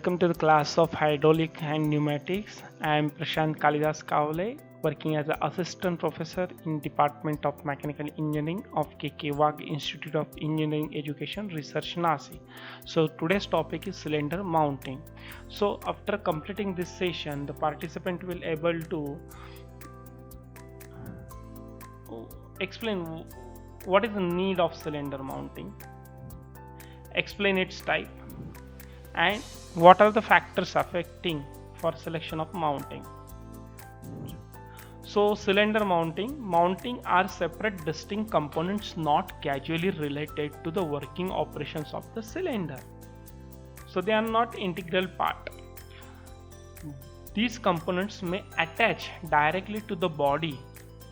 welcome to the class of Hydraulic and Pneumatics. I am Prashant Kalidas Kavale, working as an assistant professor in Department of Mechanical Engineering of KK Wag Institute of Engineering Education Research, Nasi. So today's topic is cylinder mounting. So after completing this session, the participant will able to explain what is the need of cylinder mounting, explain its type, and what are the factors affecting for selection of mounting. So cylinder mounting are separate distinct components not causally related to the working operations of the cylinder. So they are not integral part. These components may attach directly to the body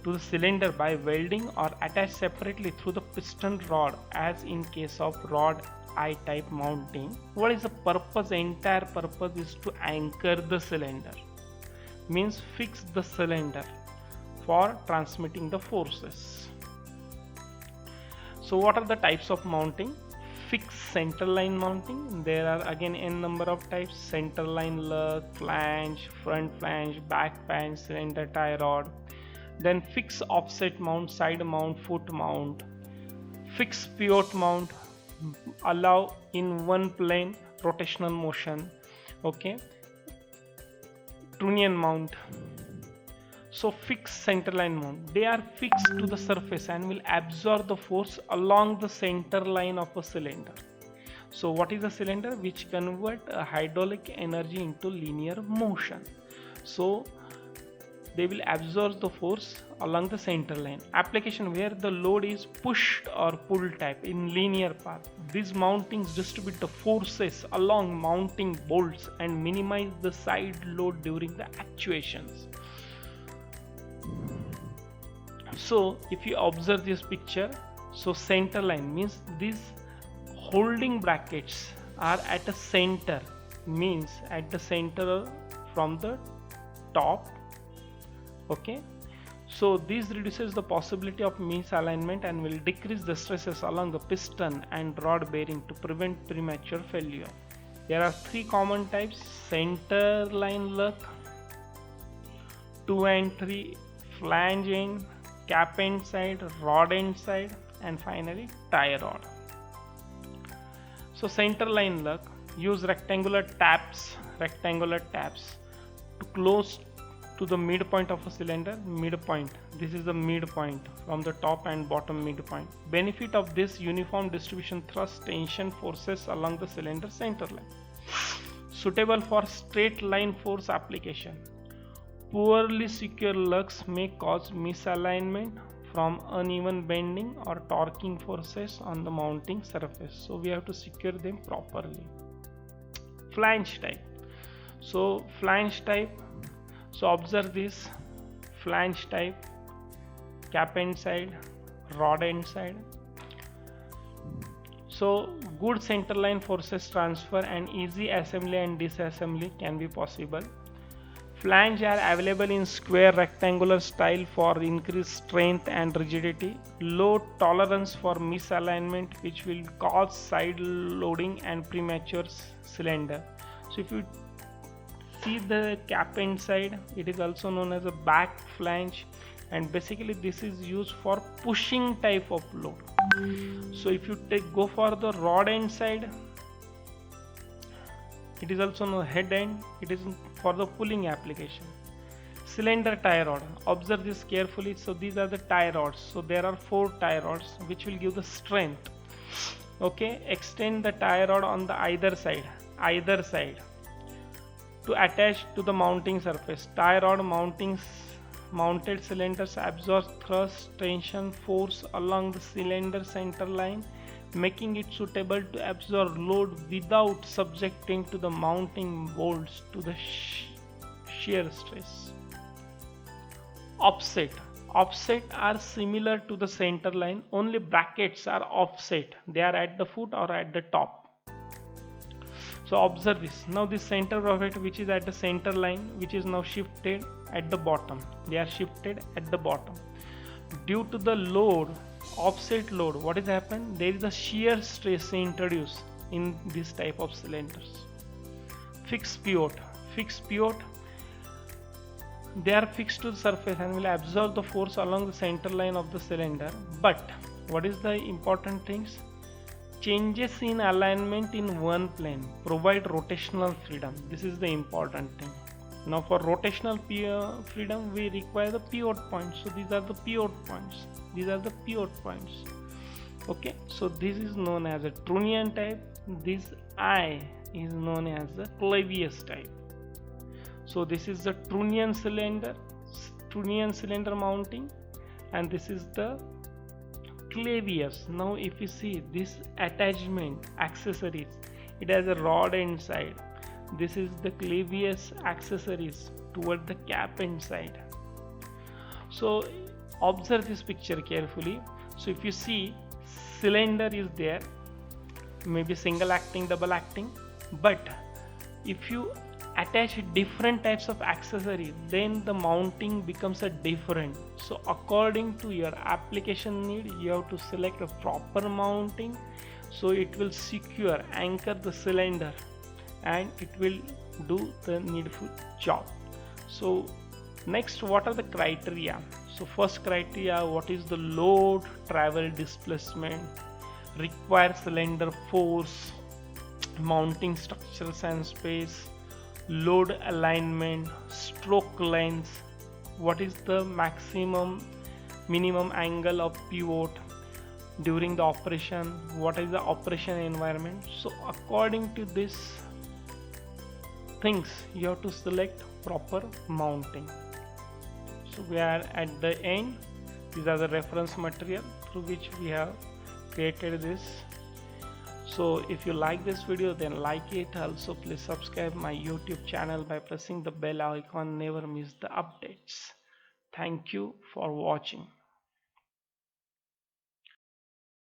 to the cylinder by welding or attach separately through the piston rod, as in case of rod I-type mounting. What is the purpose? The entire purpose is to anchor the cylinder, means fix the cylinder for transmitting the forces. So what are the types of mounting? Fixed centerline mounting. There are again n number of types: centerline lug, flange, front flange, back flange, cylinder tie rod. Then fixed offset mount, side mount, foot mount. Fixed pivot mount, allow in one plane rotational motion. Trunnion mount. So fixed centerline mount, they are fixed to the surface and will absorb the force along the center line of a cylinder. So what is a cylinder? Which convert a hydraulic energy into linear motion. So they will absorb the force along the center line. Application where the load is pushed or pull type in linear path. These mountings distribute the forces along mounting bolts and minimize the side load during the actuations. So if you observe this picture, so center line means these holding brackets are at a center, means at the center from the top. So this reduces the possibility of misalignment and will decrease the stresses along the piston and rod bearing to prevent premature failure. There are three common types: center line lug, 2 and 3, flange end, cap end side, rod end side, and finally tie rod. So center line lug use rectangular taps to close to the midpoint of a cylinder. Midpoint, this is the midpoint from the top and bottom midpoint. Benefit of this: uniform distribution thrust tension forces along the cylinder center line. Suitable for straight line force application. Poorly secure lugs may cause misalignment from uneven bending or torquing forces on the mounting surface. So we have to secure them properly. Flange type. So flange type. So observe this flange type: cap end side, rod end side. So good centerline forces transfer and easy assembly and disassembly can be possible. Flange are available in square rectangular style for increased strength and rigidity. Low tolerance for misalignment, which will cause side loading and premature cylinder. So if you see the cap end side, it is also known as a back flange, and basically this is used for pushing type of load. So if you go for the rod end side, it is also known head end, it is for the pulling application. Cylinder tie rod, observe this carefully. So these are the tie rods. So there are 4 tie rods which will give the strength. Extend the tie rod on the either side to attach to the mounting surface. Tie rod mounted cylinders absorb thrust, tension, force along the cylinder center line, making it suitable to absorb load without subjecting to the mounting bolts to the shear stress. Offset are similar to the center line, only brackets are offset. They are at the foot or at the top. So observe this. Now this center bracket which is at the center line, which is now shifted at the bottom. They are shifted at the bottom. Due to the load, offset load, what has happened? There is a shear stress introduced in this type of cylinders. fixed pivot. Fixed pivot, they are fixed to the surface and will absorb the force along the center line of the cylinder. But what is the important things? Changes in alignment in one plane provide rotational freedom. This is the important thing. Now for rotational freedom we require the pivot points. So these are the pivot points. These are the pivot points. Okay, so this is known as a Trunnion type. This I is known as the Clavius type. So this is the Trunnion cylinder mounting, and this is the Clavius. Now if you see this attachment accessories, it has a rod inside. This is the Clavius accessories toward the cap inside. So observe this picture carefully. So if you see, cylinder is there, maybe single acting, double acting, but if you attach different types of accessory, then the mounting becomes a different. So according to your application need, you have to select a proper mounting, so it will secure, anchor the cylinder, and it will do the needful job. So next, what are the criteria? So first criteria, what is the load, travel displacement, required cylinder force, mounting structures and space, load alignment, stroke length, what is the minimum angle of pivot during the operation, what is the operation environment. So according to this things, you have to select proper mounting. So we are at the end. These are the reference material through which we have created this. So if you like this video, then like it. Also please subscribe my YouTube channel by pressing the bell icon. Never miss the updates. Thank you for watching.